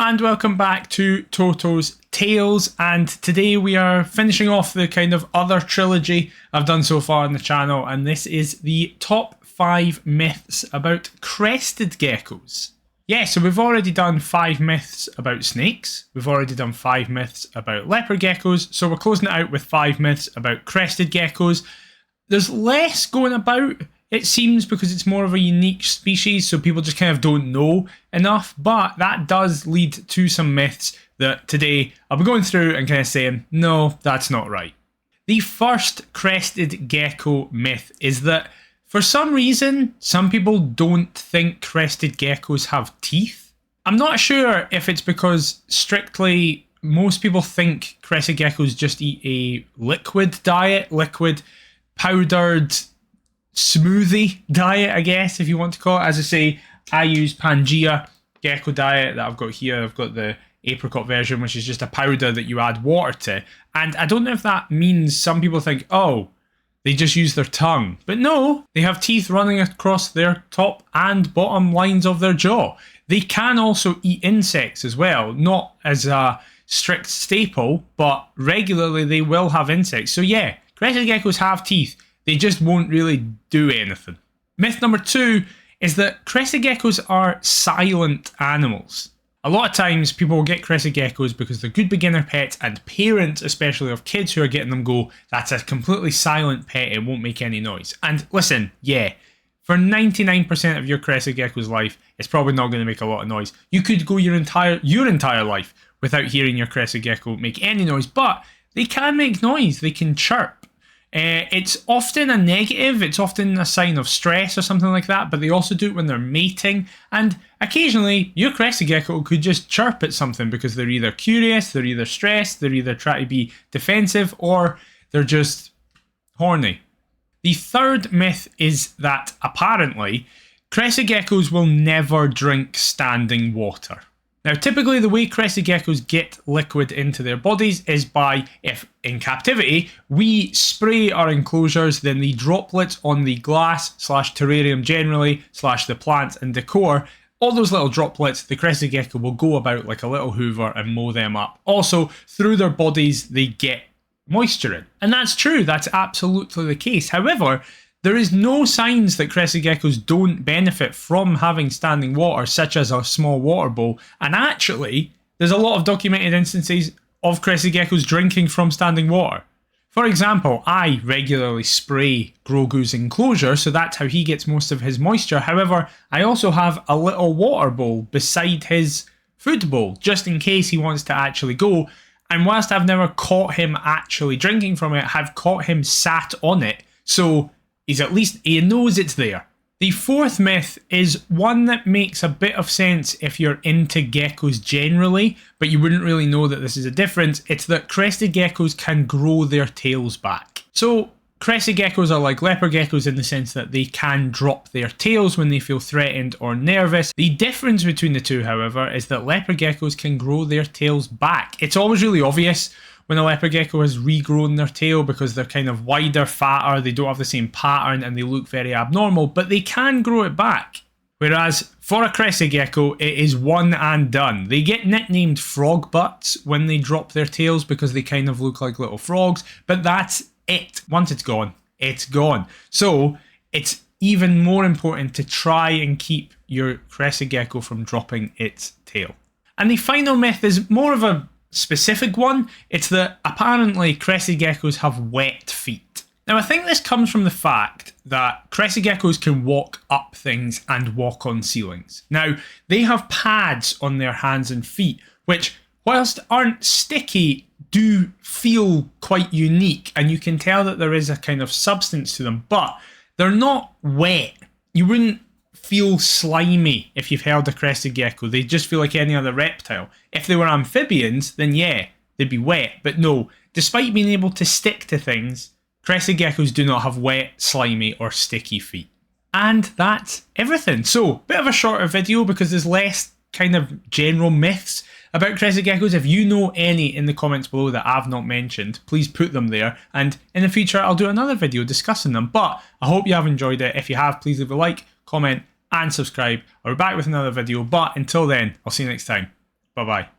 and welcome back to Toto's Tales, and today we are finishing off the kind of other trilogy I've done so far on the channel, and this is the top 5 myths about crested geckos. Yeah, so we've already done 5 myths about snakes, we've already done 5 myths about leopard geckos, so we're closing it out with 5 myths about crested geckos. There's less going about, it seems, because it's more of a unique species, so people just kind of don't know enough, but that does lead to some myths that today I'll be going through and kind of saying, no, that's not right. The first crested gecko myth is that for some reason, some people don't think crested geckos have teeth. I'm not sure if it's because strictly most people think crested geckos just eat a liquid diet, liquid powdered smoothie diet, I guess, if you want to call it. As I say, I use Pangea gecko diet that I've got here. I've got the apricot version, which is just a powder that you add water to. And I don't know if that means some people think, oh, they just use their tongue. But no, they have teeth running across their top and bottom lines of their jaw. They can also eat insects as well, not as a strict staple, but regularly they will have insects. So yeah, crested geckos have teeth. They just won't really do anything. Myth number 2 is that crested geckos are silent animals. A lot of times people will get crested geckos because they're good beginner pets, and parents, especially of kids who are getting them, go, that's a completely silent pet, it won't make any noise. And listen, yeah, for 99% of your crested gecko's life, it's probably not going to make a lot of noise. You could go your entire life without hearing your crested gecko make any noise, but they can make noise, they can chirp. It's often a negative, it's often a sign of stress or something like that, but they also do it when they're mating, and occasionally your crested gecko could just chirp at something because they're either curious, they're either stressed, they're either trying to be defensive, or they're just horny. The third myth is that apparently crested geckos will never drink standing water. Now, typically the way crested geckos get liquid into their bodies is by, if in captivity, we spray our enclosures, then the droplets on the glass / terrarium generally / the plants and decor, all those little droplets, the crested gecko will go about like a little hoover and mow them up. Also, through their bodies, they get moisture in. And that's true, that's absolutely the case. However, there is no signs that crested geckos don't benefit from having standing water, such as a small water bowl, and actually, there's a lot of documented instances of crested geckos drinking from standing water. For example, I regularly spray Grogu's enclosure, so that's how he gets most of his moisture. However, I also have a little water bowl beside his food bowl, just in case he wants to actually go, and whilst I've never caught him actually drinking from it, I've caught him sat on it, so he knows it's there. The fourth myth is one that makes a bit of sense if you're into geckos generally, but you wouldn't really know that this is a difference. It's that crested geckos can grow their tails back. So crested geckos are like leopard geckos in the sense that they can drop their tails when they feel threatened or nervous. The difference between the two, however, is that leopard geckos can grow their tails back. It's always really obvious when a leopard gecko has regrown their tail because they're kind of wider, fatter, they don't have the same pattern and they look very abnormal, but they can grow it back. Whereas for a crested gecko, it is one and done. They get nicknamed frog butts when they drop their tails because they kind of look like little frogs, but that's it. Once it's gone, it's gone. So it's even more important to try and keep your crested gecko from dropping its tail. And the final myth is more of a specific one. It's that apparently crested geckos have wet feet. Now, I think this comes from the fact that crested geckos can walk up things and walk on ceilings. Now, they have pads on their hands and feet, which, whilst aren't sticky, do feel quite unique, and you can tell that there is a kind of substance to them, but they're not wet. You wouldn't feel slimy if you've held a crested gecko. They just feel like any other reptile. If they were amphibians, then yeah, they'd be wet. But no, despite being able to stick to things, crested geckos do not have wet, slimy, or sticky feet. And that's everything. So, bit of a shorter video because there's less kind of general myths about crested geckos. If you know any in the comments below that I've not mentioned, please put them there, and in the future I'll do another video discussing them. But I hope you have enjoyed it. If you have, please leave a like, comment and subscribe. I'll be back with another video, but until then, I'll see you next time. Bye bye.